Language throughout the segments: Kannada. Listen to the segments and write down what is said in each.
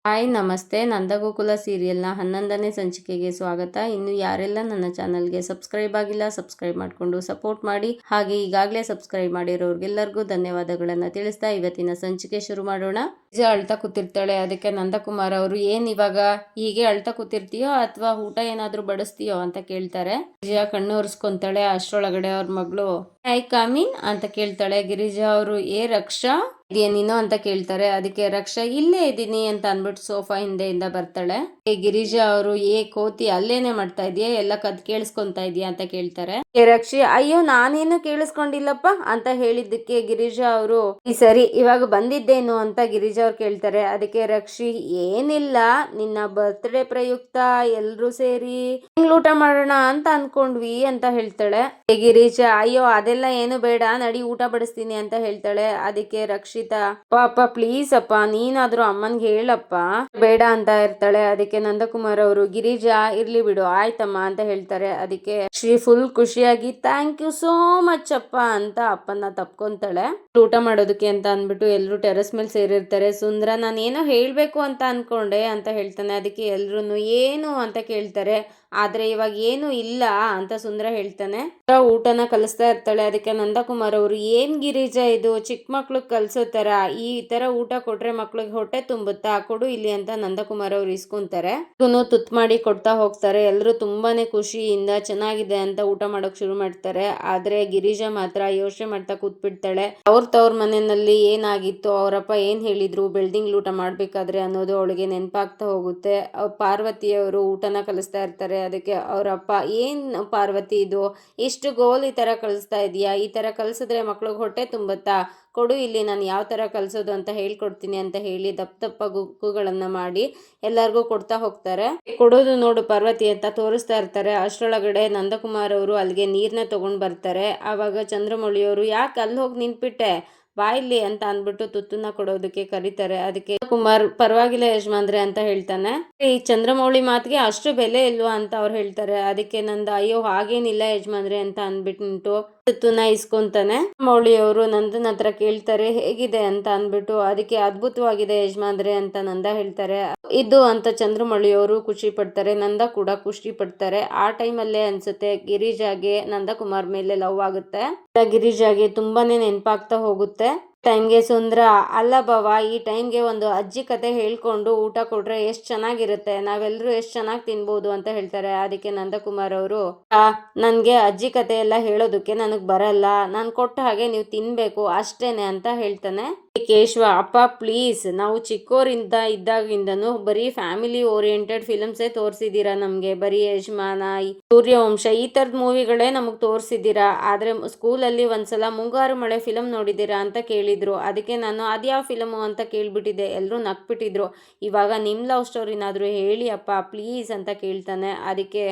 ಹಾಯ್ ನಮಸ್ತೆ. ನಂದಗೋಕುಲ ಸೀರಿಯಲ್ನ 11ನೇ ಸಂಚಿಕೆಗೆ ಸ್ವಾಗತ. ಇನ್ನು ಯಾರೆಲ್ಲ ನನ್ನ ಚಾನಲ್ಗೆ ಸಬ್ಸ್ಕ್ರೈಬ್ ಆಗಿಲ್ಲ ಸಬ್ಸ್ಕ್ರೈಬ್ ಮಾಡಿಕೊಂಡು ಸಪೋರ್ಟ್ ಮಾಡಿ. ಹಾಗೆ ಈಗಾಗಲೇ ಸಬ್ಸ್ಕ್ರೈಬ್ ಮಾಡಿರೋರಿಗೆಲ್ಲರಿಗೂ ಧನ್ಯವಾದಗಳನ್ನ ತಿಳಿಸ್ತಾ ಇವತ್ತಿನ ಸಂಚಿಕೆ ಶುರು ಮಾಡೋಣ. ನಿಜ ಅಳ್ತಾ ಕೂತಿರ್ತಾಳೆ. ಅದಕ್ಕೆ ನಂದಕುಮಾರ್ ಅವರು ಏನ್ ಇವಾಗ ಹೀಗೆ ಅಳ್ತಾ ಕೂತಿರ್ತೀಯೋ ಅಥವಾ ಊಟ ಏನಾದ್ರೂ ಬಡಿಸ್ತೀಯೋ ಅಂತ ಕೇಳ್ತಾರೆ. ಗಿರಿಜಾ ಕಣ್ಣು ಒರೆಸ್ಕೊಂತಾಳೆ. ಅಷ್ಟ್ರೊಳಗಡೆ ಅವ್ರ ಮಗಳು ಐ ಕಾಮಿನ್ ಅಂತ ಕೇಳ್ತಾಳೆ. ಗಿರಿಜಾ ಅವರು ರಕ್ಷಾ ಇದೆಯಾ ನೀನು ಅಂತ ಕೇಳ್ತಾರೆ. ಅದಕ್ಕೆ ರಕ್ಷಾ ಇಲ್ಲೇ ಇದ್ದೀನಿ ಅಂತ ಅನ್ಬಿಟ್ಟು ಸೋಫಾ ಹಿಂದೆಯಿಂದ ಬರ್ತಾಳೆ. ಗಿರಿಜಾ ಅವರು ಕೋತಿ ಅಲ್ಲೇನೆ ಮಾಡ್ತಾ ಇದೀಯಾ, ಎಲ್ಲ ಕದ್ ಕೇಳಿಸ್ಕೊಂತಾ ಇದೀಯಾ ಅಂತ ಕೇಳ್ತಾರೆ. ರಕ್ಷಿ ಅಯ್ಯೋ ನಾನೇನು ಕೇಳಿಸ್ಕೊಂಡಿಲ್ಲಪ್ಪ ಅಂತ ಹೇಳಿದ್ದಕ್ಕೆ ಗಿರಿಜಾ ಅವರು ಸರಿ ಇವಾಗ ಬಂದಿದ್ದೇನು ಅಂತ ಗಿರಿಜಾ ಅವ್ರು ಕೇಳ್ತಾರೆ. ಅದಕ್ಕೆ ರಕ್ಷಿ ಏನಿಲ್ಲ, ನಿನ್ನ ಬರ್ತ್ಡೇ ಪ್ರಯುಕ್ತ ಎಲ್ರು ಸೇರಿ ಊಟ ಮಾಡೋಣ ಅಂತ ಅನ್ಕೊಂಡ್ವಿ ಅಂತ ಹೇಳ್ತಾಳೆ. ಗಿರಿಜಾ ಅಯ್ಯೋ ಅದೆಲ್ಲ ಏನು ಬೇಡ, ನಡಿ ಊಟ ಬಡಿಸ್ತೀನಿ ಅಂತ ಹೇಳ್ತಾಳೆ. ಅದಕ್ಕೆ ರಕ್ಷಿತಾ ಪಾಪ ಪ್ಲೀಸ್ ಅಪ್ಪ ನೀನಾದ್ರೂ ಅಮ್ಮನ್ಗೆ ಹೇಳಪ್ಪ ಬೇಡ ಅಂತ ಇರ್ತಾಳೆ. ಅದಕ್ಕೆ ನಂದಕುಮಾರ್ ಅವರು ಗಿರಿಜಾ ಇರ್ಲಿ ಬಿಡು ಆಯ್ತಮ್ಮ ಅಂತ ಹೇಳ್ತಾರೆ. ಅದಕ್ಕೆ ಶ್ರೀ ಫುಲ್ ಖುಷಿಯಾಗಿ ಥ್ಯಾಂಕ್ ಯು ಸೋ ಮಚ್ ಅಪ್ಪ ಅಂತ ಅಪ್ಪನ ತಪ್ಕೊಂತಾಳೆ. ಊಟ ಮಾಡೋದಕ್ಕೆ ಅಂತ ಅಂದ್ಬಿಟ್ಟು ಎಲ್ರು ಟೆರೆಸ್ ಮೇಲೆ ಸೇರಿರ್ತಾರೆ. ಸುಂದ್ರ ನಾನು ಏನೋ ಹೇಳ್ಬೇಕು ಅಂತ ಅನ್ಕೊಂಡೆ ಅಂತ ಹೇಳ್ತಾನೆ. ಅದಕ್ಕೆ ಎಲ್ರು ಏನು ಅಂತ ಕೇಳ್ತಾರೆ. ಆದ್ರೆ ಇವಾಗ ಏನು ಇಲ್ಲ ಅಂತ ಸುಂದ್ರ ಹೇಳ್ತಾನೆ. ಊಟನ ಕಲಿಸ್ತಾ ಇರ್ತಾಳೆ. ಅದಕ್ಕೆ ನಂದಕುಮಾರ್ ಅವರು ಏನ್ ಗಿರಿಜಾ ಇದು ಚಿಕ್ಕ ಮಕ್ಳಿಗೆ ಕಲ್ಸೋ ತರ, ಈ ತರ ಊಟ ಕೊಟ್ರೆ ಮಕ್ಳಿಗೆ ಹೊಟ್ಟೆ ತುಂಬುತ್ತಾ, ಕೊಡು ಇಲ್ಲಿ ಅಂತ ನಂದಕುಮಾರ್ ಅವ್ರು ಇಸ್ಕೊಂತಾರೆ. ತುತ್ ಮಾಡಿ ಕೊಡ್ತಾ ಹೋಗ್ತಾರೆ. ಎಲ್ರು ತುಂಬಾನೇ ಖುಷಿಯಿಂದ ಚೆನ್ನಾಗಿದೆ ಅಂತ ಊಟ ಮಾಡೋಕ್ ಶುರು ಮಾಡ್ತಾರೆ. ಆದ್ರೆ ಗಿರಿಜಾ ಮಾತ್ರ ಯೋಚನೆ ಮಾಡ್ತಾ ಕೂತ್ಬಿಡ್ತಾಳೆ. ತವ್ರ ಮನೆಯಲ್ಲಿ ಏನಾಗಿತ್ತು, ಅವರಪ್ಪ ಏನ್ ಹೇಳಿದ್ರು ಬೆಳ್ದಿಂಗ್ ಊಟ ಮಾಡ್ಬೇಕಾದ್ರೆ ಅನ್ನೋದು ಅವಳಿಗೆ ನೆನಪಾಗ್ತಾ ಹೋಗುತ್ತೆ. ಪಾರ್ವತಿಯವರು ಊಟನ ಕಲಿಸ್ತಾ ಇರ್ತಾರೆ. ಅದಕ್ಕೆ ಅವರಪ್ಪ ಏನ್ ಪಾರ್ವತಿ ಇದು ಇಷ್ಟು ಗೋಲ್ ಈ ತರ ಕಲಿಸ್ತಾ ಇದೀಯಾ, ಈ ತರ ಕಲ್ಸಿದ್ರೆ ಮಕ್ಳಿಗೆ ಹೊಟ್ಟೆ ತುಂಬುತ್ತಾ, ಕೊಡು ಇಲ್ಲಿ ನಾನು ಯಾವ ತರ ಕಲ್ಸೋದು ಅಂತ ಹೇಳ್ಕೊಡ್ತೀನಿ ಅಂತ ಹೇಳಿ ದಪ್ಪ ಗುಕ್ಕುಗಳನ್ನ ಮಾಡಿ ಎಲ್ಲಾರ್ಗೂ ಕೊಡ್ತಾ ಹೋಗ್ತಾರೆ. ಕೊಡೋದು ನೋಡು ಪಾರ್ವತಿ ಅಂತ ತೋರಿಸ್ತಾ ಇರ್ತಾರೆ. ಅಷ್ಟರೊಳಗಡೆ ನಂದಕುಮಾರ್ ಅವರು ಅಲ್ಲಿಗೆ ನೀರ್ನ ತಗೊಂಡ್ ಬರ್ತಾರೆ. ಆವಾಗ ಚಂದ್ರಮೌಳಿಯವರು ಯಾಕೆ ಅಲ್ಲಿ ಹೋಗಿ ನಿಂತ್ಬಿಟ್ಟೆ, ಬಾಯಿಲಿ ಅಂತ ಅಂದ್ಬಿಟ್ಟು ತುತ್ತನ್ನ ಕೊಡೋದಕ್ಕೆ ಕರೀತಾರೆ. ಅದಕ್ಕೆ ಕುಮಾರ್ ಪರವಾಗಿಲ್ಲ ಯಜಮಾನ್ರೆ ಅಂತ ಹೇಳ್ತಾನೆ. ಈ ಚಂದ್ರಮೌಳಿ ಮಾತಿಗೆ ಅಷ್ಟು ಬೆಲೆ ಇಲ್ವಾ ಅಂತ ಅವ್ರು ಹೇಳ್ತಾರೆ. ಅದಕ್ಕೆ ನಂದ ಅಯ್ಯೋ ಹಾಗೇನಿಲ್ಲ ಯಜಮಾನ್ರೆ ಅಂತ ಅಂದ್ಬಿಟ್ಟು ತುತ್ತನ್ನ ಇಸ್ಕೊಂತಾನೆ. ಮೌಳಿಯವರು ನಂದನ್ ಹತ್ರ ಕೇಳ್ತಾರೆ ಹೇಗಿದೆ ಅಂತ ಅಂದ್ಬಿಟ್ಟು. ಅದಕ್ಕೆ ಅದ್ಭುತವಾಗಿದೆ ಯಜಮಾನ್ರೆ ಅಂತ ನಂದ ಹೇಳ್ತಾರೆ. ಇದು ಅಂತ ಚಂದ್ರಮೌಳಿಯವರು ಖುಷಿ ಪಡ್ತಾರೆ. ನಂದ ಕೂಡ ಖುಷಿ ಪಡ್ತಾರೆ. ಆ ಟೈಮಲ್ಲೇ ಅನ್ಸುತ್ತೆ ಗಿರಿಜಾಗೆ ನಂದಕುಮಾರ್ ಮೇಲೆ ಲವ್ ಆಗುತ್ತೆ. ಗಿರಿಜಾಗೆ ತುಂಬಾನೇ ನೆನಪಾಗ್ತಾ ಹೋಗುತ್ತೆ. ಟೈಮ್ಗೆ ಸುಂದ್ರ ಅಲ್ಲ ಬಾವ ಈ ಟೈಮ್ಗೆ ಒಂದು ಅಜ್ಜಿ ಕತೆ ಹೇಳ್ಕೊಂಡು ಊಟ ಕೊಟ್ರೆ ಎಷ್ಟ್ ಚೆನ್ನಾಗಿರುತ್ತೆ, ನಾವೆಲ್ಲರೂ ಎಷ್ಟ್ ಚೆನ್ನಾಗಿ ತಿನ್ಬೋದು ಅಂತ ಹೇಳ್ತಾರೆ. ಅದಕ್ಕೆ ನಂದಕುಮಾರ್ ಅವರು ನನ್ಗೆ ಅಜ್ಜಿ ಕತೆ ಎಲ್ಲ ಹೇಳೋದಕ್ಕೆ ನನಗ್ ಬರಲ್ಲ, ನಾನು ಕೊಟ್ಟ ಹಾಗೆ ನೀವು ತಿನ್ಬೇಕು ಅಷ್ಟೇನೆ ಅಂತ ಹೇಳ್ತಾನೆ. ಕೇಶವ ಅಪ್ಪ ಪ್ಲೀಸ್, ನಾವು ಚಿಕ್ಕೋರಿಂದ ಇದ್ದಾಗಿಂದನು ಬರೀ ಫ್ಯಾಮಿಲಿ ಓರಿಯೆಂಟೆಡ್ ಫಿಲ್ಮ್ಸೇ ತೋರಿಸಿದೀರಾ ನಮ್ಗೆ. ಬರೀ ಯಜಮಾನ, ಸೂರ್ಯವಂಶ ಈ ತರದ ಮೂವಿಗಳೇ ನಮಗ್ ತೋರಿಸಿದೀರಾ. ಆದ್ರೆ ಸ್ಕೂಲಲ್ಲಿ ಒಂದ್ಸಲ ಮುಂಗಾರು ಮಳೆ ಫಿಲಮ್ ನೋಡಿದೀರಾ ಅಂತ ಕೇಳಿದ್ರು. ಅದಕ್ಕೆ ನಾನು ಅದ್ಯಾವ ಫಿಲಮು ಅಂತ ಕೇಳ್ಬಿಟ್ಟಿದ್ದೆ. ಎಲ್ಲರೂ ನಕ್ಬಿಟ್ಟಿದ್ರು. ಇವಾಗ ನಿಮ್ ಲವ್ ಸ್ಟೋರಿನಾದ್ರೂ ಹೇಳಿ ಅಪ್ಪ ಪ್ಲೀಸ್ ಅಂತ ಕೇಳ್ತಾನೆ. ಅದಕ್ಕೆ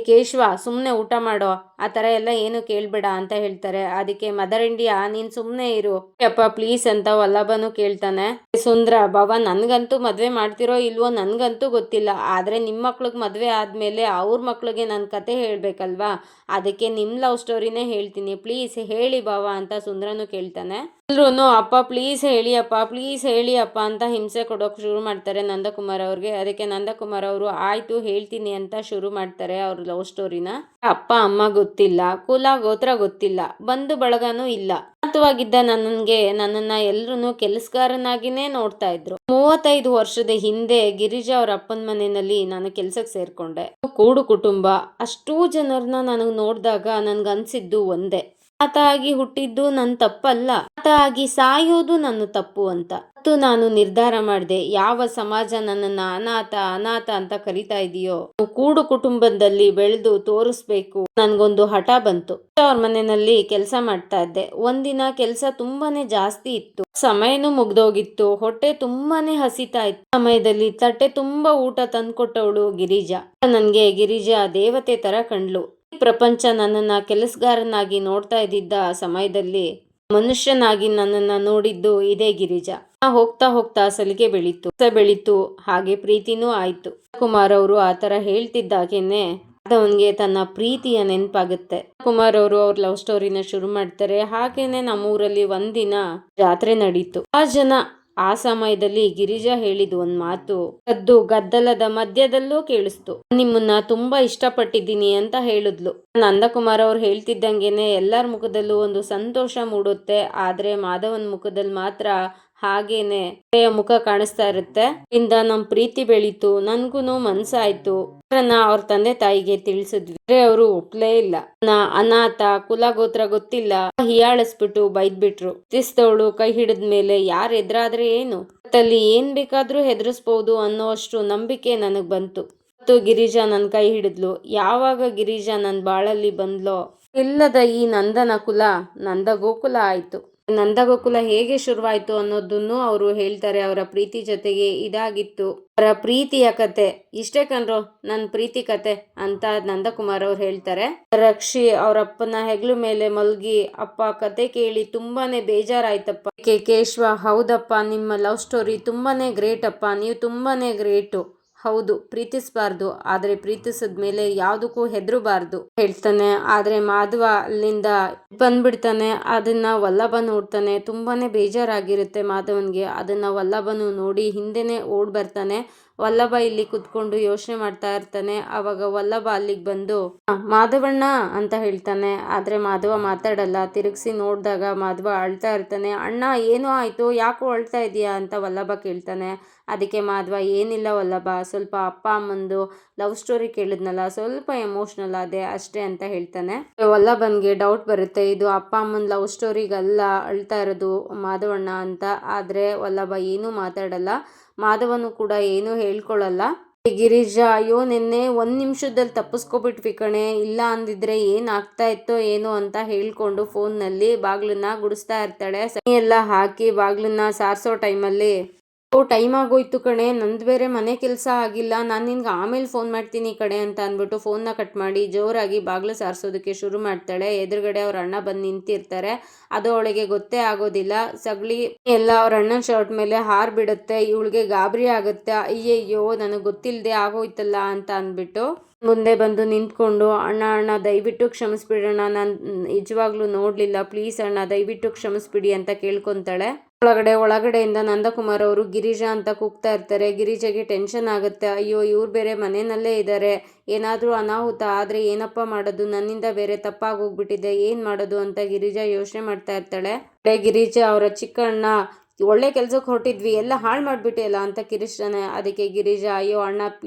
ಕೇಶವ ಸುಮ್ನೆ ಊಟ ಮಾಡೋ, ಆ ತರ ಎಲ್ಲ ಏನು ಕೇಳ್ಬೇಡ ಅಂತ ಹೇಳ್ತಾರೆ. ಅದಕ್ಕೆ ಮದರ್ ಇಂಡಿಯಾ ನೀನ್ ಸುಮ್ನೆ ಇರು ಅಪ್ಪ ಪ್ಲೀಸ್ ಅಂತ ವಲ್ಲಭನು ಕೇಳ್ತಾನೆ. ಸುಂದ್ರ ಬಾಬಾ ನನ್ಗಂತೂ ಮದ್ವೆ ಮಾಡ್ತಿರೋ ಇಲ್ವೋ ನನ್ಗಂತೂ ಗೊತ್ತಿಲ್ಲ, ಆದ್ರೆ ನಿಮ್ ಮಕ್ಳಿಗೆ ಮದ್ವೆ ಆದ್ಮೇಲೆ ಅವ್ರ ಮಕ್ಳಿಗೆ ನನ್ ಕತೆ ಹೇಳ್ಬೇಕಲ್ವಾ, ಅದಕ್ಕೆ ನಿಮ್ ಲವ್ ಸ್ಟೋರಿನೇ ಹೇಳ್ತೀನಿ ಪ್ಲೀಸ್ ಹೇಳಿ ಬಾವಾ ಅಂತ ಸುಂದ್ರನು ಕೇಳ್ತಾನೆ. ಎಲ್ರು ಅಪ್ಪ ಪ್ಲೀಸ್ ಹೇಳಿ ಅಪ್ಪ ಪ್ಲೀಸ್ ಹೇಳಿ ಅಪ್ಪ ಅಂತ ಹಿಂಸೆ ಕೊಡೋಕ್ ಶುರು ಮಾಡ್ತಾರೆ ನಂದಕುಮಾರ್ ಅವ್ರಿಗೆ. ಅದಕ್ಕೆ ನಂದಕುಮಾರ್ ಅವರು ಆಯ್ತು ಹೇಳ್ತೀನಿ ಅಂತ ಶುರು ಮಾಡ್ತಾರೆ ಅವ್ರ ಲವ್ ಸ್ಟೋರಿನ. ಅಪ್ಪ ಅಮ್ಮ ಗೊತ್ತಿಲ್ಲ, ಕುಲ ಗೋತ್ರ ಗೊತ್ತಿಲ್ಲ, ಬಂಧು ಬಳಗನೂ ಇಲ್ಲ. ಮಹತ್ವವಾಗಿದ್ದ ನನ್ನನ್ನ ಎಲ್ರು ಕೆಲಸಗಾರನಾಗಿನೇ ನೋಡ್ತಾ ಇದ್ರು. 35 ವರ್ಷದ ಹಿಂದೆ ಗಿರಿಜಾ ಅವ್ರ ಅಪ್ಪನ ಮನೆಯಲ್ಲಿ ನಾನು ಕೆಲ್ಸಕ್ಕೆ ಸೇರ್ಕೊಂಡೆ. ಕೂಡು ಕುಟುಂಬ, ಅಷ್ಟೂ ಜನರನ್ನ ನನಗ್ ನೋಡ್ದಾಗ ನನ್ಗನ್ಸಿದ್ದು ಒಂದೇ, ಅನಾಥ ಆಗಿ ಹುಟ್ಟಿದ್ದು ನನ್ನ ತಪ್ಪಲ್ಲ, ಅನಾಥ ಆಗಿ ಸಾಯೋದು ನನ್ನ ತಪ್ಪು ಅಂತ. ಮತ್ತು ನಾನು ನಿರ್ಧಾರ ಮಾಡಿದೆ, ಯಾವ ಸಮಾಜ ನನ್ನನ್ನ ಅನಾಥ ಅನಾಥ ಅಂತ ಕರಿತಾ ಇದೆಯೋ ಕೂಡು ಕುಟುಂಬದಲ್ಲಿ ಬೆಳೆದು ತೋರಿಸ್ಬೇಕು ನನ್ಗೊಂದು ಹಠ ಬಂತು. ಅವ್ರ ಮನೆಯಲ್ಲಿ ಕೆಲಸ ಮಾಡ್ತಾ ಇದ್ದೆ. ಒಂದಿನ ಕೆಲಸ ತುಂಬಾನೇ ಜಾಸ್ತಿ ಇತ್ತು, ಸಮಯನೂ ಮುಗ್ದೋಗಿತ್ತು, ಹೊಟ್ಟೆ ತುಂಬಾನೇ ಹಸಿತಾ ಇತ್ತು. ಸಮಯದಲ್ಲಿ ತಟ್ಟೆ ತುಂಬಾ ಊಟ ತಂದ್ಕೊಟ್ಟವಳು ಗಿರಿಜಾ. ನನ್ಗೆ ಗಿರಿಜಾ ದೇವತೆ ತರ ಕಂಡ್ಲು. ಪ್ರಪಂಚ ನನ್ನನ್ನ ಕೆಲಸಗಾರನಾಗಿ ನೋಡ್ತಾ ಇದ್ದಿದ್ದ ಸಮಯದಲ್ಲಿ ಮನುಷ್ಯನಾಗಿ ನನ್ನನ್ನ ನೋಡಿದ್ದು ಇದೇ ಗಿರಿಜಾ. ಹೋಗ್ತಾ ಹೋಗ್ತಾ ಸಲಿಗೆ ಬೆಳೀತು, ಹಾಗೆ ಪ್ರೀತಿನೂ ಆಯ್ತು. ಕುಮಾರ್ ಅವರು ಆತರ ಹೇಳ್ತಿದ್ದಾಗೇನೆ ಅವನ್ಗೆ ತನ್ನ ಪ್ರೀತಿಯ ನೆನಪಾಗುತ್ತೆ. ಕುಮಾರ್ ಅವರು ಅವ್ರ ಲವ್ ಸ್ಟೋರಿನ ಶುರು ಮಾಡ್ತಾರೆ. ಹಾಗೇನೆ ನಮ್ಮೂರಲ್ಲಿ ಒಂದಿನ ಜಾತ್ರೆ ನಡೀತು. ಆ ಜನ ಆ ಸಮಯದಲ್ಲಿ ಗಿರಿಜಾ ಹೇಳಿದ ಒಂದ್ ಮಾತು ಗದ್ದಲದ ಮಧ್ಯದಲ್ಲೂ ಕೇಳಿಸ್ತು. ನಿಮ್ಮನ್ನ ತುಂಬಾ ಇಷ್ಟಪಟ್ಟಿದ್ದೀನಿ ಅಂತ ಹೇಳಿದ್ಲು. ನಂದಕುಮಾರ್ ಅವ್ರು ಹೇಳ್ತಿದ್ದಂಗೆನೆ ಎಲ್ಲರ ಮುಖದಲ್ಲೂ ಒಂದು ಸಂತೋಷ ಮೂಡುತ್ತೆ. ಆದ್ರೆ ಮಾಧವನ್ ಮುಖದಲ್ಲಿ ಮಾತ್ರ ಹಾಗೇನೆ ಮುಖ ಕಾಣಿಸ್ತಾ ಇರುತ್ತೆ. ಇಂದ ನಮ್ ಪ್ರೀತಿ ಬೆಳೀತು, ನನ್ಗೂನು ಮನ್ಸಾಯ್ತು. ಅವ್ರ ತಂದೆ ತಾಯಿಗೆ ತಿಳಿಸಿದ್ವಿ. ಅವರು ಒಪ್ಲೇ ಇಲ್ಲ. ಅನಾಥ, ಕುಲ ಗೋತ್ರ ಗೊತ್ತಿಲ್ಲ ಹೀಯಾಳಿಸ್ಬಿಟ್ಟು ಬೈದ್ಬಿಟ್ರು. ತಿಸ್ತವಳು ಕೈ ಹಿಡಿದ್ಮೇಲೆ ಯಾರ್ ಎದುರಾದ್ರೆ ಏನು, ಏನ್ ಬೇಕಾದ್ರೂ ಹೆದರ್ಸ್ಬಹುದು ಅನ್ನೋ ಅಷ್ಟು ನಂಬಿಕೆ ನನಗ್ ಬಂತು. ಮತ್ತು ಗಿರಿಜಾ ನನ್ ಕೈ ಹಿಡಿದ್ಲು. ಯಾವಾಗ ಗಿರಿಜಾ ನನ್ ಬಾಳಲ್ಲಿ ಬಂದ್ಲೋ ಇಲ್ಲದ ಈ ನಂದನ ಕುಲ ನಂದ ಗೋಕುಲ ಆಯ್ತು. ನಂದಗೋಕುಲ ಹೇಗೆ ಶುರುವಾಯ್ತು ಅನ್ನೋದನ್ನು ಅವರು ಹೇಳ್ತಾರೆ. ಅವರ ಪ್ರೀತಿ ಜೊತೆಗೆ ಇದಾಗಿತ್ತು ಅವರ ಪ್ರೀತಿಯ ಕತೆ. ಇಷ್ಟೇ ಕಣ್ರೋ ನನ್ನ ಪ್ರೀತಿ ಕತೆ ಅಂತ ನಂದಕುಮಾರ್ ಅವ್ರು ಹೇಳ್ತಾರೆ. ರಕ್ಷಿ ಅವರಪ್ಪನ ಹೆಗ್ಲು ಮೇಲೆ ಮಲ್ಗಿ, ಅಪ್ಪ ಕತೆ ಕೇಳಿ ತುಂಬಾನೇ ಬೇಜಾರಾಯ್ತಪ್ಪ. ಕೇಶವ, ಹೌದಪ್ಪ, ನಿಮ್ಮ ಲವ್ ಸ್ಟೋರಿ ತುಂಬಾನೇ ಗ್ರೇಟ್ ಅಪ್ಪ, ನೀವು ತುಂಬಾನೇ ಗ್ರೇಟು. ಹೌದು, ಪ್ರೀತಿಸಬಾರ್ದು, ಆದ್ರೆ ಪ್ರೀತಿಸಿದ್ಮೇಲೆ ಯಾವ್ದಕ್ಕೂ ಹೆದರಬಾರ್ದು ಹೇಳ್ತಾನೆ. ಆದ್ರೆ ಮಾಧವ ಅಲ್ಲಿಂದ ಬಂದ್ಬಿಡ್ತಾನೆ. ಅದನ್ನ ವಲ್ಲಭ ನೋಡ್ತಾನೆ. ತುಂಬಾನೇ ಬೇಜಾರಾಗಿರುತ್ತೆ ಮಾಧವನ್ಗೆ. ಅದನ್ನ ವಲ್ಲಭನು ನೋಡಿ ಹಿಂದೆನೆ ಓಡ್ ಬರ್ತಾನೆ. ವಲ್ಲಭ ಇಲ್ಲಿ ಕುತ್ಕೊಂಡು ಯೋಚನೆ ಮಾಡ್ತಾ ಇರ್ತಾನೆ. ಅವಾಗ ವಲ್ಲಭ ಅಲ್ಲಿಗೆ ಬಂದು ಮಾಧವಣ್ಣ ಅಂತ ಹೇಳ್ತಾನೆ. ಆದ್ರೆ ಮಾಧವ ಮಾತಾಡಲ್ಲ. ತಿರುಗಿಸಿ ನೋಡಿದಾಗ ಮಾಧವ ಅಳ್ತಾ ಇರ್ತಾನೆ. ಅಣ್ಣ ಏನೋ ಆಯ್ತು, ಯಾಕೋ ಅಳ್ತಾ ಇದೀಯಾ ಅಂತ ವಲ್ಲಭ ಕೇಳ್ತಾನೆ. ಅದಕ್ಕೆ ಮಾಧವ, ಏನಿಲ್ಲ ವಲ್ಲಭ, ಸ್ವಲ್ಪ ಅಪ್ಪ ಅಮ್ಮಂದು ಲವ್ ಸ್ಟೋರಿ ಕೇಳಿದ್ನಲ್ಲ, ಸ್ವಲ್ಪ ಎಮೋಷ್ನಲ್ ಆದೆ ಅಷ್ಟೇ ಅಂತ ಹೇಳ್ತಾನೆ. ವಲ್ಲಭನ್ಗೆ ಡೌಟ್ ಬರುತ್ತೆ, ಇದು ಅಪ್ಪ ಅಮ್ಮನ ಲವ್ ಸ್ಟೋರಿಗಲ್ಲ ಅಳ್ತಾ ಇರೋದು ಮಾಧವಣ್ಣ ಅಂತ. ಆದ್ರೆ ವಲ್ಲಭ ಏನೂ ಮಾತಾಡಲ್ಲ. ಮಾಧವನು ಕೂಡ ಏನೂ ಹೇಳ್ಕೊಳ್ಳಲ್ಲ. ಗಿರಿಜಾ, ಅಯ್ಯೋ ನಿನ್ನೆ 1 ನಿಮಿಷದಲ್ಲಿ ತಪ್ಪಿಸ್ಕೊಬಿಟ್ವಿ ಕಣೆ, ಇಲ್ಲ ಅಂದಿದ್ರೆ ಏನ್ ಆಗ್ತಾ ಇತ್ತೋ ಏನೋ ಅಂತ ಹೇಳ್ಕೊಂಡು ಫೋನ್ನಲ್ಲಿ ಬಾಗ್ಲನ್ನ ಗುಡಿಸ್ತಾ ಇರ್ತಾಳೆ. ಎಲ್ಲ ಹಾಕಿ ಬಾಗ್ಲನ್ನ ಸಾರಿಸೋ ಟೈಮಲ್ಲಿ, ಟೈಮ್ ಆಗೋಯ್ತು ಕಣೆ, ನಂದು ಬೇರೆ ಮನೆ ಕೆಲಸ ಆಗಿಲ್ಲ, ನಾನು ನಿನ್ಗೆ ಆಮೇಲೆ ಫೋನ್ ಮಾಡ್ತೀನಿ ಕಣೆ ಅಂತ ಅಂದ್ಬಿಟ್ಟು ಫೋನ್ನ ಕಟ್ ಮಾಡಿ ಜೋರಾಗಿ ಬಾಗ್ಲು ಸಾರಿಸೋದಕ್ಕೆ ಶುರು ಮಾಡ್ತಾಳೆ. ಎದುರುಗಡೆ ಅವ್ರ ಅಣ್ಣ ಬಂದು ನಿಂತಿರ್ತಾರೆ. ಅದು ಅವಳಿಗೆ ಗೊತ್ತೇ ಆಗೋದಿಲ್ಲ. ಸಗಳಿ ಎಲ್ಲ ಅವ್ರ ಅಣ್ಣನ ಶರ್ಟ್ ಮೇಲೆ ಹಾರ್ ಬಿಡುತ್ತೆ. ಇವಳಿಗೆ ಗಾಬರಿ ಆಗುತ್ತೆ. ಅಯ್ಯಯ್ಯೋ, ನನಗೆ ಗೊತ್ತಿಲ್ಲದೆ ಆಗೋಯ್ತಲ್ಲ ಅಂತ ಅಂದ್ಬಿಟ್ಟು ಮುಂದೆ ಬಂದು ನಿಂತ್ಕೊಂಡು, ಅಣ್ಣ ಅಣ್ಣ ದಯವಿಟ್ಟು ಕ್ಷಮಿಸ್ಬಿಡೋಣ, ನಾನು ನಿಜವಾಗ್ಲೂ ನೋಡ್ಲಿಲ್ಲ, ಪ್ಲೀಸ್ ಅಣ್ಣ ದಯವಿಟ್ಟು ಕ್ಷಮಿಸ್ಬಿಡಿ ಅಂತ ಕೇಳ್ಕೊಂತಾಳೆ. ಒಳಗಡೆಯಿಂದ ನಂದಕುಮಾರ್ ಅವರು ಗಿರಿಜಾ ಅಂತ ಕೂಗ್ತಾ ಇರ್ತಾರೆ. ಗಿರಿಜಾಗೆ ಟೆನ್ಷನ್ ಆಗುತ್ತೆ. ಅಯ್ಯೋ, ಇವ್ರು ಬೇರೆ ಮನೆಯಲ್ಲೇ ಇದ್ದಾರೆ, ಏನಾದ್ರೂ ಅನಾಹುತ ಆದ್ರೆ ಏನಪ್ಪ ಮಾಡೋದು, ನನ್ನಿಂದ ಬೇರೆ ತಪ್ಪಾಗೋಗ್ಬಿಟ್ಟಿದೆ, ಏನ್ ಮಾಡೋದು ಅಂತ ಗಿರಿಜಾ ಯೋಚನೆ ಮಾಡ್ತಾ ಇರ್ತಾಳೆ. ಗಿರಿಜಾ ಅವರ ಚಿಕ್ಕಣ್ಣ, ಒಳ್ಳೆ ಕೆಲ್ಸಕ್ಕೆ ಹೊರಟಿದ್ವಿ, ಎಲ್ಲ ಹಾಳು ಮಾಡ್ಬಿಟ್ಟಿಲ್ಲ ಅಂತ ಕಿರಿಸ್ತಾನೆ. ಅದಕ್ಕೆ ಗಿರಿಜಾ, ಅಯ್ಯೋ ಅಣ್ಣ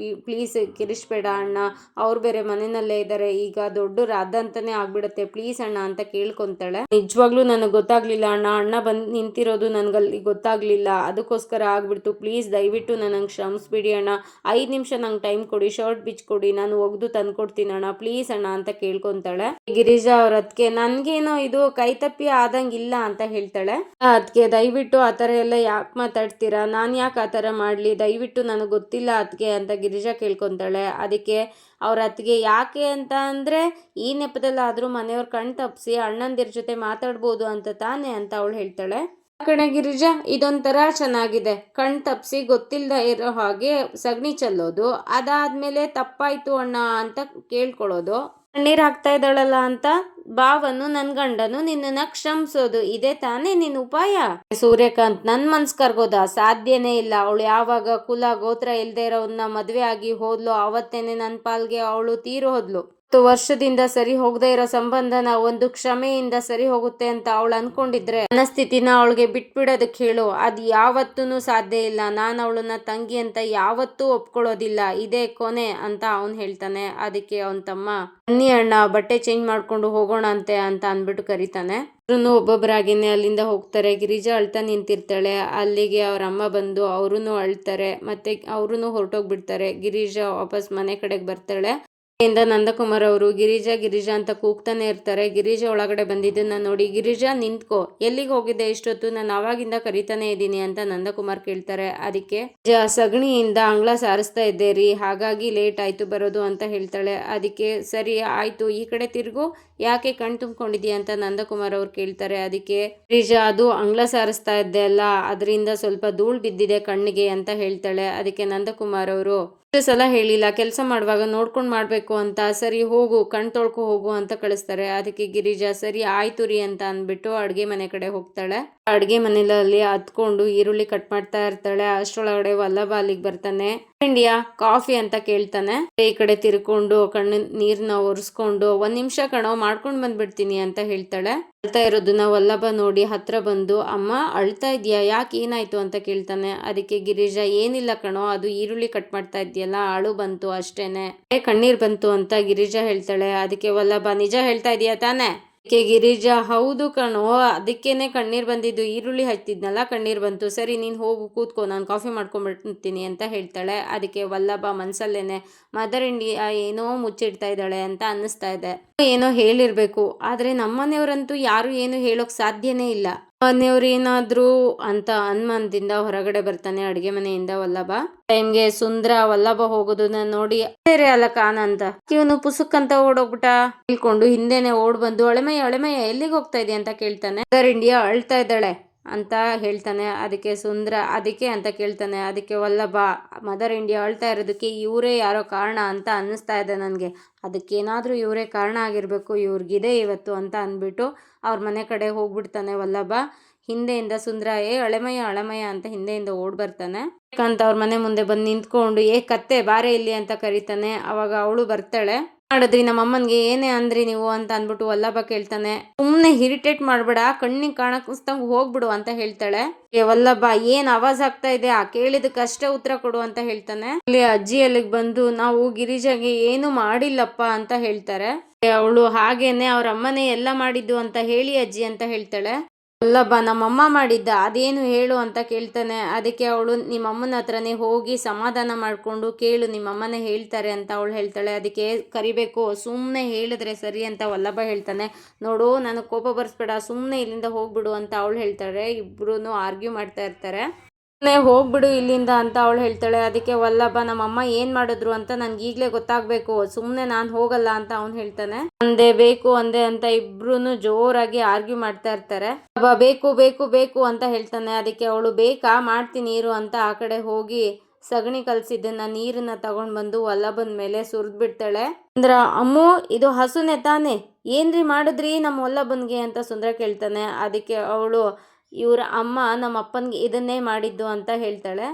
ಪ್ಲೀಸ್ ಕಿರಿಸ್ಬೇಡ ಅಣ್ಣ, ಅವ್ರು ಬೇರೆ ಮನೆಯಲ್ಲೇ ಇದ್ದಾರೆ, ಈಗ ದೊಡ್ಡ ರಾಧ ಅಂತಾನೆ ಆಗ್ಬಿಡತ್ತೆ, ಪ್ಲೀಸ್ ಅಣ್ಣ ಅಂತ ಕೇಳ್ಕೊಂತಾಳೆ. ನಿಜವಾಗ್ಲೂ ನನಗೆ ಗೊತ್ತಾಗ್ಲಿಲ್ಲ ಅಣ್ಣ, ಅಣ್ಣ ಬಂದು ನಿಂತಿರೋದು ನನಗಲ್ಲಿ ಗೊತ್ತಾಗ್ಲಿಲ್ಲ, ಅದಕ್ಕೋಸ್ಕರ ಆಗ್ಬಿಡ್ತು, ಪ್ಲೀಸ್ ದಯವಿಟ್ಟು ನನಗೆ ಕ್ಷಮಿಸ್ಬಿಡಿ ಅಣ್ಣ, 5 ನಿಮಿಷ ನಂಗೆ ಟೈಮ್ ಕೊಡಿ, ಶರ್ಟ್ ಬಿಚ್ಕೊಡಿ, ನಾನು ಒಗ್ದು ತಂದ್ಕೊಡ್ತೀನಿ ಅಣ್ಣ, ಪ್ಲೀಸ್ ಅಣ್ಣ ಅಂತ ಕೇಳ್ಕೊಂತಾಳೆ. ಗಿರಿಜಾ ಅವ್ರ ಅದಕ್ಕೆ, ನನ್ಗೇನೋ ಇದು ಕೈ ತಪ್ಪಿ ಆದಂಗಿಲ್ಲ ಅಂತ ಹೇಳ್ತಾಳೆ. ಅದಕ್ಕೆ, ದಯವಿಟ್ಟು ಆತರ ಎಲ್ಲ ಯಾಕೆ ಮಾತಾಡ್ತೀರಾ, ನಾನು ಯಾಕೆ ಆ ಥರ ಮಾಡಲಿ, ದಯವಿಟ್ಟು ನನಗೆ ಗೊತ್ತಿಲ್ಲ ಅದಕ್ಕೆ ಅಂತ ಗಿರಿಜಾ ಕೇಳ್ಕೊತಾಳೆ. ಅದಕ್ಕೆ ಅವ್ರ ಅತ್ತಿಗೆ, ಯಾಕೆ ಅಂತ ಅಂದರೆ ಈ ನೆಪದಲ್ಲಾದರೂ ಮನೆಯವ್ರ ಕಣ್ ತಪ್ಪಿಸಿ ಅಣ್ಣಂದಿರ ಜೊತೆ ಮಾತಾಡ್ಬೋದು ಅಂತ ತಾನೇ ಅಂತ ಅವಳು ಹೇಳ್ತಾಳೆ. ಕಣೆ ಗಿರಿಜಾ, ಇದೊಂಥರ ಚೆನ್ನಾಗಿದೆ, ಕಣ್ ತಪ್ಪಿಸಿ ಗೊತ್ತಿಲ್ಲದ ಇರೋ ಹಾಗೆ ಸಗಣಿ ಚೆಲ್ಲೋದು, ಅದಾದ್ಮೇಲೆ ತಪ್ಪಾಯ್ತು ಅಣ್ಣ ಅಂತ ಕೇಳ್ಕೊಳ್ಳೋದು, ಕಣ್ಣೀರು ಹಾಕ್ತಾ ಇದ್ದಾಳಲ್ಲ ಅಂತ ಭಾವನು ನನ್ ಗಂಡನು ನಿನ್ನನ್ನ ಕ್ಷಮಿಸೋದು, ಇದೇ ತಾನೇ ನಿನ್ನ ಉಪಾಯ? ಸೂರ್ಯಕಾಂತ್, ನನ್ ಮನ್ಸ್ ಕರ್ಗೋದ ಸಾಧ್ಯನೇ ಇಲ್ಲ. ಅವಳು ಯಾವಾಗ ಕುಲ ಗೋತ್ರ ಇಲ್ದೇ ಇರೋನ್ನ ಮದ್ವೆ ಆಗಿ ಹೋದ್ಲು, ಅವತ್ತೇನೆ ನನ್ ಪಾಲ್ಗೆ ಅವಳು ತೀರು ಹೋದ್ಲು. 10 ವರ್ಷದಿಂದ ಸರಿ ಹೋಗದೆ ಇರೋ ಸಂಬಂಧನ ಒಂದು ಕ್ಷಮೆಯಿಂದ ಸರಿ ಹೋಗುತ್ತೆ ಅಂತ ಅವಳು ಅನ್ಕೊಂಡಿದ್ರೆ ಮನಸ್ಥಿತಿನ ಅವಳಿಗೆ ಬಿಟ್ಬಿಡೋದಕ್ಕೆ ಹೇಳು, ಅದು ಯಾವತ್ತೂ ಸಾಧ್ಯ ಇಲ್ಲ. ನಾನು ಅವಳನ್ನ ತಂಗಿ ಅಂತ ಯಾವತ್ತೂ ಒಪ್ಕೊಳ್ಳೋದಿಲ್ಲ, ಇದೇ ಕೊನೆ ಅಂತ ಅವನು ಹೇಳ್ತಾನೆ. ಅದಕ್ಕೆ ಅವನ ತಮ್ಮ, ಬನ್ನಿ ಅಣ್ಣ ಬಟ್ಟೆ ಚೇಂಜ್ ಮಾಡ್ಕೊಂಡು ಹೋಗೋಣ ಅಂತೆ ಅಂತ ಅಂದ್ಬಿಟ್ಟು ಕರೀತಾನೆ. ಒಬ್ಬೊಬ್ಬರಾಗಿನೇ ಅಲ್ಲಿಂದ ಹೋಗ್ತಾರೆ. ಗಿರಿಜಾ ಅಳ್ತಾ ನಿಂತಿರ್ತಾಳೆ. ಅಲ್ಲಿಗೆ ಅವ್ರ ಅಮ್ಮ ಬಂದು ಅವ್ರೂ ಅಳ್ತಾರೆ. ಮತ್ತೆ ಅವ್ರೂ ಹೊರಟೋಗ್ಬಿಡ್ತಾರೆ. ಗಿರಿಜಾ ವಾಪಸ್ ಮನೆ ಕಡೆಗೆ ಬರ್ತಾಳೆ. ನಂದಕುಮಾರ್ ಅವರು ಗಿರಿಜಾ ಗಿರಿಜಾ ಅಂತ ಕೂಗ್ತಾನೆ ಇರ್ತಾರೆ. ಗಿರಿಜಾ ಒಳಗಡೆ ಬಂದಿದ್ದನ್ನ ನೋಡಿ, ಗಿರಿಜಾ ನಿಂತ್ಕೋ, ಎಲ್ಲಿಗೆ ಹೋಗಿದ್ದೆ ಇಷ್ಟೊತ್ತು, ನಾನು ಅವಾಗಿಂದ ಕರಿತಾನೆ ಇದ್ದೀನಿ ಅಂತ ನಂದಕುಮಾರ್ ಕೇಳ್ತಾರೆ. ಅದಕ್ಕೆ ಸಗಣಿಯಿಂದ ಅಂಗಳ ಸಾರಿಸ್ತಾ ಇದ್ದೆ ರೀ, ಹಾಗಾಗಿ ಲೇಟ್ ಆಯ್ತು ಬರೋದು ಅಂತ ಹೇಳ್ತಾಳೆ. ಅದಕ್ಕೆ ಸರಿ ಆಯ್ತು, ಈ ಕಡೆ ತಿರ್ಗು, ಯಾಕೆ ಕಣ್ ತುಂಬ್ಕೊಂಡಿದ್ಯಾ ಅಂತ ನಂದಕುಮಾರ್ ಅವ್ರು ಕೇಳ್ತಾರೆ. ಅದಕ್ಕೆ ಗಿರಿಜಾ, ಅದು ಅಂಗಳ ಸಾರಿಸ್ತಾ ಇದ್ದೆ ಅಲ್ಲ, ಅದರಿಂದ ಸ್ವಲ್ಪ ಧೂಳು ಬಿದ್ದಿದೆ ಕಣ್ಣಿಗೆ ಅಂತ ಹೇಳ್ತಾಳೆ. ಅದಕ್ಕೆ ನಂದಕುಮಾರ್ ಅವರು, ಸಲ ಹೇಳಿಲ್ಲ, ಕೆಲಸ ಮಾಡುವಾಗ ನೋಡ್ಕೊಂಡು ಮಾಡಬೇಕು ಅಂತ. ಸರಿ ಹೋಗು ಕಣ್ ತೊಳ್ಕೊ ಹೋಗು ಅಂತ ಕಳಿಸ್ತಾರೆ. ಅದಕ್ಕೆ ಗಿರಿಜಾ ಸರಿ ಆಯ್ತು ರೀ ಅಂತ ಅಂದ್ಬಿಟ್ಟು ಅಡುಗೆ ಮನೆ ಕಡೆ ಹೋಗ್ತಾಳೆ. ಅಡುಗೆ ಮನೆಯಲ್ಲಿ ಹತ್ಕೊಂಡು ಈರುಳ್ಳಿ ಕಟ್ ಮಾಡ್ತಾ ಇರ್ತಾಳೆ. ಅಷ್ಟರೊಳಗಡೆ ವಲ್ಲಭ ಅಲ್ಲಿಗೆ ಬರ್ತಾನೆ. ಇಂಡಿಯಾ ಕಾಫಿ ಅಂತ ಕೇಳ್ತಾನೆ. ಈ ಕಡೆ ತಿರ್ಕೊಂಡು ಕಣ್ಣು ನೀರ್ನ ಒರೆಸ್ಕೊಂಡು 1 ನಿಮಿಷ ಕಣೋ ಮಾಡ್ಕೊಂಡ್ ಬಂದ್ಬಿಡ್ತೀನಿ ಅಂತ ಹೇಳ್ತಾಳೆ. ಅಳ್ತಾ ಇರೋದನ್ನ ವಲ್ಲಭ ನೋಡಿ ಹತ್ರ ಬಂದು ಅಮ್ಮ ಅಳ್ತಾ ಇದೀಯಾ, ಯಾಕೆ ಏನಾಯ್ತು ಅಂತ ಕೇಳ್ತಾನೆ. ಅದಕ್ಕೆ ಗಿರಿಜಾ ಏನಿಲ್ಲ ಕಣೋ, ಅದು ಈರುಳ್ಳಿ ಕಟ್ ಮಾಡ್ತಾ ಇದ್ಯಲ್ಲ ಅಳು ಬಂತು ಅಷ್ಟೇನೆ, ಕಣ್ಣೀರ್ ಬಂತು ಅಂತ ಗಿರಿಜಾ ಹೇಳ್ತಾಳೆ. ಅದಕ್ಕೆ ವಲ್ಲಭ ನಿಜ ಹೇಳ್ತಾ ಇದೀಯಾ ತಾನೆ? ಅದಕ್ಕೆ ಗಿರಿಜಾ ಹೌದು ಕಣೋ, ಅದಕ್ಕೇನೆ ಕಣ್ಣೀರ್ ಬಂದಿದ್ದು, ಈರುಳ್ಳಿ ಹಚ್ತಿದ್ನಲ್ಲ ಕಣ್ಣೀರ್ ಬಂತು. ಸರಿ ನೀನ್ ಹೋಗು ಕೂತ್ಕೋ, ನಾನು ಕಾಫಿ ಮಾಡ್ಕೊಂಡ್ಬಿಡ್ತೀನಿ ಅಂತ ಹೇಳ್ತಾಳೆ. ಅದಕ್ಕೆ ವಲ್ಲಭ ಮನ್ಸಲ್ಲೇನೆ ಮದರ್ ಇಂಡಿಯಾ ಏನೋ ಮುಚ್ಚಿಡ್ತಾ ಇದ್ದಾಳೆ ಅಂತ ಅನ್ನಿಸ್ತಾ ಇದೆ. ಏನೋ ಹೇಳಿರ್ಬೇಕು, ಆದ್ರೆ ನಮ್ಮನೆಯವ್ರಂತೂ ಯಾರು ಏನು ಹೇಳೋಕ್ ಸಾಧ್ಯನೇ ಇಲ್ಲ. ಮನೆಯವ್ರು ಏನಾದ್ರು ಅಂತ ಅನುಮಾನದಿಂದ ಹೊರಗಡೆ ಬರ್ತಾನೆ ಅಡ್ಗೆ ಮನೆಯಿಂದ ವಲ್ಲಭ. ಟೈಮ್ಗೆ ಸುಂದ್ರ ವಲ್ಲಭ ಹೋಗೋದನ್ನ ನೋಡಿ ಬೇರೆ ಅಲ್ಲಕ ಅಂತ ಇವನು ಪುಸುಕ್ ಅಂತ ಓಡೋಗ್ಬಿಟ್ಟ. ಹೇಳ್ಕೊಂಡು ಹಿಂದೆನೆ ಓಡ್ ಬಂದು ಅಳೆಮಯ್ಯ ಎಲ್ಲಿಗೆ ಹೋಗ್ತಾ ಇದೆಯಾ ಅಂತ ಕೇಳ್ತಾನೆ. ಮದರ್ ಇಂಡಿಯಾ ಅಳ್ತಾ ಇದ್ದಾಳೆ ಅಂತ ಹೇಳ್ತಾನೆ. ಅದಕ್ಕೆ ಸುಂದ್ರ ಅದಕ್ಕೆ ಅಂತ ಕೇಳ್ತಾನೆ. ಅದಕ್ಕೆ ವಲ್ಲಭ ಮದರ್ ಇಂಡಿಯಾ ಅಳ್ತಾ ಇರೋದಕ್ಕೆ ಇವರೇ ಯಾರೋ ಕಾರಣ ಅಂತ ಅನ್ನಿಸ್ತಾ ಇದೆ ನನಗೆ, ಅದಕ್ಕೇನಾದ್ರೂ ಇವರೇ ಕಾರಣ ಆಗಿರ್ಬೇಕು, ಇವ್ರಿಗಿದೆ ಇವತ್ತು ಅಂತ ಅಂದ್ಬಿಟ್ಟು ಅವ್ರ ಮನೆ ಕಡೆ ಹೋಗ್ಬಿಡ್ತಾನೆ ವಲ್ಲಭ. ಹಿಂದೆಯಿಂದ ಸುಂದ್ರ ಅಳೆಮಯ್ಯ ಅಂತ ಹಿಂದೆಯಿಂದ ಓಡ್ ಬರ್ತಾನೆ. ಅಂತ ಅವ್ರ ಮನೆ ಮುಂದೆ ಬಂದು ನಿಂತ್ಕೊಂಡು ಕತ್ತೆ ಬಾರೆ ಇಲ್ಲಿ ಅಂತ ಕರೀತಾನೆ. ಅವಾಗ ಅವಳು ಬರ್ತಾಳೆ. ಮಾಡಿದ್ರಿ ನಮ್ಮಮ್ಮನ್ಗೆ ಏನೇ ಅಂದ್ರಿ ನೀವು ಅಂತ ಅಂದ್ಬಿಟ್ಟು ವಲ್ಲಭ ಕೇಳ್ತಾನೆ. ಸುಮ್ನೆ ಇರಿಟೇಟ್ ಮಾಡ್ಬೇಡ, ಕಣ್ಣಿಗೆ ಕಾಣಕ್ಸ್ತಂಗ್ ಹೋಗ್ಬಿಡು ಅಂತ ಹೇಳ್ತಾಳೆ. ವಲ್ಲಭ ಏನ್ ಆವಾಜ್ ಆಗ್ತಾ ಇದೆ, ಕೇಳಿದಕ್ಕಷ್ಟೇ ಉತ್ತರ ಕೊಡು ಅಂತ ಹೇಳ್ತಾನೆ. ಅಲ್ಲಿ ಅಜ್ಜಿ ಅಲ್ಲಿಗೆ ಬಂದು ನಾವು ಗಿರಿಜಾಗೆ ಏನು ಮಾಡಿಲ್ಲಪ್ಪ ಅಂತ ಹೇಳ್ತಾರೆ. ಅವಳು ಹಾಗೇನೆ ಅವ್ರ ಅಮ್ಮನೇ ಎಲ್ಲ ಮಾಡಿದ್ದು ಅಂತ ಹೇಳಿ ಅಜ್ಜಿ ಅಂತ ಹೇಳ್ತಾಳೆ. ವಲ್ಲಭ ನಮ್ಮಮ್ಮ ಮಾಡಿದ್ದ ಅದೇನು ಹೇಳು ಅಂತ ಕೇಳ್ತಾನೆ. ಅದಕ್ಕೆ ಅವಳು ನಿಮ್ಮಮ್ಮನ ಹತ್ರನೇ ಹೋಗಿ ಸಮಾಧಾನ ಮಾಡ್ಕೊಂಡು ಕೇಳು, ನಿಮ್ಮಮ್ಮನೇ ಹೇಳ್ತಾರೆ ಅಂತ ಅವಳು ಹೇಳ್ತಾಳೆ. ಅದಕ್ಕೆ ಕರಿಬೇಕು, ಸುಮ್ಮನೆ ಹೇಳಿದ್ರೆ ಸರಿ ಅಂತ ವಲ್ಲಭ ಹೇಳ್ತಾನೆ. ನೋಡು ನನಗೆ ಕೋಪ ಬರ್ಸ್ಬೇಡ, ಸುಮ್ಮನೆ ಇಲ್ಲಿಂದ ಹೋಗ್ಬಿಡು ಅಂತ ಅವಳು ಹೇಳ್ತಾಳೆ. ಇಬ್ರು ಆರ್ಗ್ಯೂ ಮಾಡ್ತಾ ಇರ್ತಾರೆ. ಹೋಗ್ಬಿಡು ಇಲ್ಲಿಂದ ಅಂತ ಅವಳು ಹೇಳ್ತಾಳೆ. ಅದಕ್ಕೆ ವಲ್ಲಭ ನಮ್ಮಮ್ಮ ಏನ್ ಮಾಡಿದ್ರು ಅಂತ ನನ್ಗೆ ಈಗ್ಲೇ ಗೊತ್ತಾಗ್ಬೇಕು, ಸುಮ್ನೆ ನಾನು ಹೋಗಲ್ಲ ಅಂತ ಅವ್ನು ಹೇಳ್ತಾನೆ. ಅಂದೆ ಬೇಕು ಅಂದೆ ಅಂತ ಇಬ್ರು ಜೋರಾಗಿ ಆರ್ಗ್ಯೂ ಮಾಡ್ತಾ ಇರ್ತಾರೆ. ಬೇಕು ಬೇಕು ಬೇಕು ಅಂತ ಹೇಳ್ತಾನೆ. ಅದಕ್ಕೆ ಅವಳು ಬೇಕಾ ಮಾಡ್ತೀನಿ ಇರು ಅಂತ ಆ ಕಡೆ ಹೋಗಿ ಸಗಣಿ ಕಲ್ಸಿದ್ದನ್ನ ನೀರನ್ನ ತಗೊಂಡ್ ಬಂದು ವಲ್ಲಭನ ಮೇಲೆ ಸುರಿದ್ ಬಿಡ್ತಾಳೆ. ಅಂದ್ರ ಅಮ್ಮು ಇದು ಹಸುನೆ ತಾನೆ, ಏನ್ರಿ ಮಾಡಿದ್ರಿ ನಮ್ಮ ವಲ್ಲಭನ್ಗೆ ಅಂತ ಸುಂದ್ರ ಕೇಳ್ತಾನೆ. ಅದಕ್ಕೆ ಅವಳು ಇವ್ರ ಅಮ್ಮ ನಮ್ಮ ಅಪ್ಪನ್ಗೆ ಇದನ್ನೇ ಮಾಡಿದ್ದು ಅಂತ ಹೇಳ್ತಾಳೆ.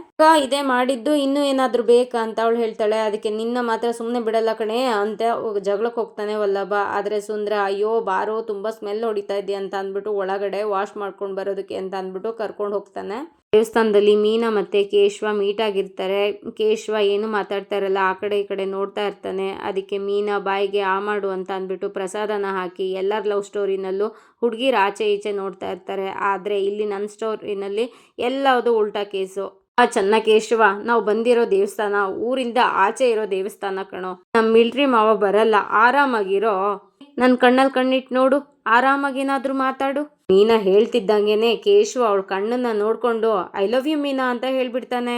ಇದೇ ಮಾಡಿದ್ದು, ಇನ್ನೂ ಏನಾದ್ರು ಬೇಕಾ ಅಂತ ಅವಳು ಹೇಳ್ತಾಳೆ. ಅದಕ್ಕೆ ನಿನ್ನ ಮಾತ್ರ ಸುಮ್ಮನೆ ಬಿಡಲ್ಲ ಕಣೆ ಅಂತ ಜಗಳಕ್ಕೆ ಹೋಗ್ತಾನೆ ವಲ್ಲಭ. ಆದ್ರೆ ಸುಂದ್ರ ಅಯ್ಯೋ ಬಾರೋ ತುಂಬಾ ಸ್ಮೆಲ್ ಹೊಡಿತಾ ಇದೆಯಾ ಅಂತ ಅಂದ್ಬಿಟ್ಟು ಒಳಗಡೆ ವಾಶ್ ಮಾಡ್ಕೊಂಡು ಬರೋದಕ್ಕೆ ಅಂತ ಅಂದ್ಬಿಟ್ಟು ಕರ್ಕೊಂಡು ಹೋಗ್ತಾನೆ. ದೇವಸ್ಥಾನದಲ್ಲಿ ಮೀನಾ ಮತ್ತೆ ಕೇಶವ ಮೀಟ್ ಆಗಿರ್ತಾರೆ. ಕೇಶವ ಏನು ಮಾತಾಡ್ತಾ ಇರಲ್ಲ, ಆ ಕಡೆ ಈ ಕಡೆ ನೋಡ್ತಾ ಇರ್ತಾನೆ. ಅದಕ್ಕೆ ಮೀನಾ ಬಾಯಿಗೆ ಆ ಮಾಡು ಅಂತ ಅಂದ್ಬಿಟ್ಟು ಪ್ರಸಾದನ ಹಾಕಿ, ಎಲ್ಲರ ಲವ್ ಸ್ಟೋರಿನಲ್ಲೂ ಹುಡುಗಿರು ಆಚೆ ಈಚೆ ನೋಡ್ತಾ ಇರ್ತಾರೆ. ಆದ್ರೆ ಇಲ್ಲಿ ನನ್ನ ಸ್ಟೋರಿನಲ್ಲಿ ಎಲ್ಲದು ಉಲ್ಟಾ ಕೇಸು. ಚೆನ್ನ ಕೇಶವ, ನಾವು ಬಂದಿರೋ ದೇವಸ್ಥಾನ ಊರಿಂದ ಆಚೆ ಇರೋ ದೇವಸ್ಥಾನ ಕಣೋ, ನಮ್ಮ ಮಿಲ್ಟ್ರಿ ಮಾವ ಬರಲ್ಲ, ಆರಾಮಾಗಿರೋ, ನನ್ನ ಕಣ್ಣಲ್ಲಿ ಕಣ್ಣಿಟ್ಟು ನೋಡು, ಆರಾಮಾಗೇನಾದ್ರೂ ಮಾತಾಡು. ಮೀನಾ ಹೇಳ್ತಿದ್ದಂಗೆನೆ ಕೇಶವ ಅವಳ ಕಣ್ಣನ್ನ ನೋಡ್ಕೊಂಡು ಐ ಲವ್ ಯು ಮೀನಾ ಅಂತ ಹೇಳ್ಬಿಡ್ತಾನೆ.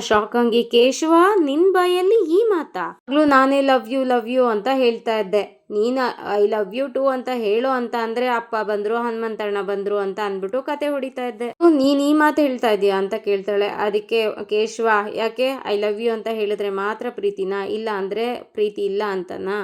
ಶಾಕ್ ಆಗಿ ಕೇಶವ ನಿನ್ ಬಾಯಲ್ಲಿ ಈ ಮಾತಾ, ನಾನೇ ಲವ್ ಯು ಅಂತ ಹೇಳ್ತಾ ಇದ್ದೆ, ನೀನ ಐ ಲವ್ ಯು ಟು ಅಂತ ಹೇಳೋ ಅಂತ ಅಂದ್ರೆ ಅಪ್ಪ ಬಂದ್ರು ಹನುಮಂತಣ್ಣ ಬಂದ್ರು ಅಂತ ಅಂದ್ಬಿಟ್ಟು ಕತೆ ಹೊಡಿತಾ ಇದ್ದೆ, ನೀನ್ ಈ ಮಾತು ಹೇಳ್ತಾ ಇದೀಯಾ ಅಂತ ಕೇಳ್ತಾಳೆ. ಅದಕ್ಕೆ ಕೇಶವ ಯಾಕೆ ಐ ಲವ್ ಯು ಅಂತ ಹೇಳಿದ್ರೆ ಮಾತ್ರ ಪ್ರೀತಿನಾ, ಇಲ್ಲ ಅಂದ್ರೆ ಪ್ರೀತಿ ಇಲ್ಲ ಅಂತನಾ?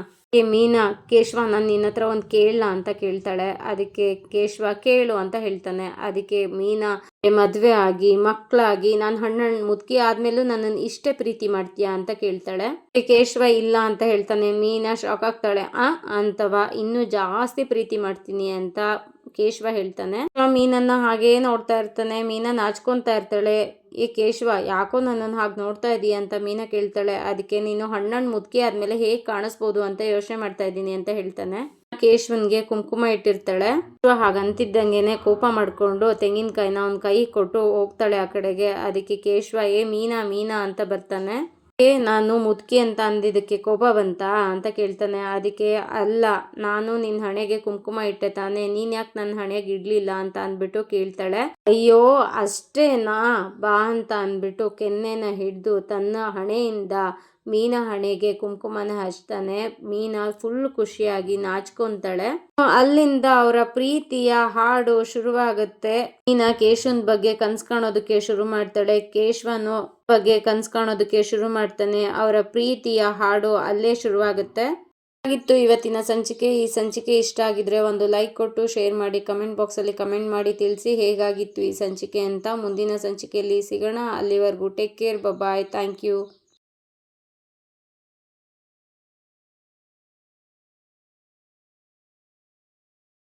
ಮೀನಾ ಕೇಶವ ನಾನು ನಿನ್ನ ಹತ್ರ ಒಂದು ಕೇಳಲ್ಲ ಅಂತ ಕೇಳ್ತಾಳೆ. ಅದಕ್ಕೆ ಕೇಶವ ಕೇಳು ಅಂತ ಹೇಳ್ತಾನೆ. ಅದಕ್ಕೆ ಮೀನಾ ಮದ್ವೆ ಆಗಿ ಮಕ್ಕಳಾಗಿ ನಾನು ಹಣ್ಣು ಮುದುಕಿ ಆದ್ಮೇಲೂ ನನ್ನನ್ನು ಇಷ್ಟೇ ಪ್ರೀತಿ ಮಾಡ್ತೀಯಾ ಅಂತ ಕೇಳ್ತಾಳೆ. ಕೇಶವ ಇಲ್ಲ ಅಂತ ಹೇಳ್ತಾನೆ. ಮೀನಾ ಶಾಕ್ ಆಗ್ತಾಳೆ. ಅಂತವಾ ಇನ್ನೂ ಜಾಸ್ತಿ ಪ್ರೀತಿ ಮಾಡ್ತೀನಿ ಅಂತ ಕೇಶವ ಹೇಳ್ತಾನೆ. ಮೀನನ್ನ ಹಾಗೇ ನೋಡ್ತಾ ಇರ್ತಾನೆ. ಮೀನಾ ನಾಚ್ಕೊಂತಾ ಇರ್ತಾಳೆ. ಕೇಶವ ಯಾಕೋ ನನ್ನನ್ನು ಹಾಗೆ ನೋಡ್ತಾ ಇದೀಯ ಅಂತ ಮೀನಾ ಕೇಳ್ತಾಳೆ. ಅದಕ್ಕೆ ನೀನು ಹಣ್ಣು ಮುದುಕಿ ಆದ್ಮೇಲೆ ಹೇಗೆ ಕಾಣಿಸ್ಬೋದು ಅಂತ ಯೋಚನೆ ಮಾಡ್ತಾ ಇದ್ದೀನಿ ಅಂತ ಹೇಳ್ತಾನೆ. ಕೇಶವನ್ಗೆ ಕುಂಕುಮ ಇಟ್ಟಿರ್ತಾಳೆ. ಹಾಗಂತಿದ್ದಂಗೆನೆ ಕೋಪ ಮಾಡ್ಕೊಂಡು ತೆಂಗಿನಕಾಯಿನ ಅವ್ನ ಕೈ ಕೊಟ್ಟು ಹೋಗ್ತಾಳೆ ಆ ಕಡೆಗೆ. ಅದಕ್ಕೆ ಕೇಶವ ಮೀನಾ ಅಂತ ಬರ್ತಾನೆ. ನಾನು ಮುದುಕಿ ಅಂತ ಅಂದಿದ್ದಕ್ಕೆ ಕೋಪ ಬಂತಾ ಅಂತ ಕೇಳ್ತಾನೆ. ಅದಕ್ಕೆ ಅಲ್ಲ, ನಾನು ನಿನ್ನ ಹಣೆಗೆ ಕುಂಕುಮ ಇಟ್ಟೆ ತಾನೆ, ನೀನ್ ಯಾಕೆ ನನ್ನ ಹಣೆಗೆ ಇಡ್ಲಿಲ್ಲ ಅಂತ ಅಂದ್ಬಿಟ್ಟು ಕೇಳ್ತಾಳೆ. ಅಯ್ಯೋ ಅಷ್ಟೇನಾ ಬಾ ಅಂತ ಅಂದ್ಬಿಟ್ಟು ಕೆನ್ನೆನ ಹಿಡಿದು ತನ್ನ ಹಣೆಯಿಂದ ಮೀನಾ ಹಣೆಗೆ ಕುಂಕುಮನ ಹಚ್ತಾನೆ. ಮೀನಾ ಫುಲ್ ಖುಷಿಯಾಗಿ ನಾಚ್ಕೊಂತಾಳೆ. ಅಲ್ಲಿಂದ ಅವರ ಪ್ರೀತಿಯ ಹಾಡು ಶುರುವಾಗುತ್ತೆ. ಮೀನಾ ಕೇಶವನ್ ಬಗ್ಗೆ ಕನ್ಸ್ ಕಾಣೋದಕ್ಕೆ ಶುರು ಮಾಡ್ತಾಳೆ. ಕೇಶವನು ಬಗ್ಗೆ ಕನ್ಸ್ ಕಾಣೋದಕ್ಕೆ ಶುರು ಮಾಡ್ತಾನೆ. ಅವರ ಪ್ರೀತಿಯ ಹಾಡು ಅಲ್ಲೇ ಶುರುವಾಗುತ್ತೆ. ಆಗಿತ್ತು ಇವತ್ತಿನ ಸಂಚಿಕೆ. ಈ ಸಂಚಿಕೆ ಇಷ್ಟ ಆಗಿದ್ರೆ ಒಂದು ಲೈಕ್ ಕೊಟ್ಟು ಶೇರ್ ಮಾಡಿ, ಕಮೆಂಟ್ ಬಾಕ್ಸ್ ಅಲ್ಲಿ ಕಮೆಂಟ್ ಮಾಡಿ ತಿಳಿಸಿ ಹೇಗಾಗಿತ್ತು ಈ ಸಂಚಿಕೆ ಅಂತ. ಮುಂದಿನ ಸಂಚಿಕೆಯಲ್ಲಿ ಸಿಗೋಣ. ಅಲ್ಲಿವರೆಗೂ take care, bye, thank you.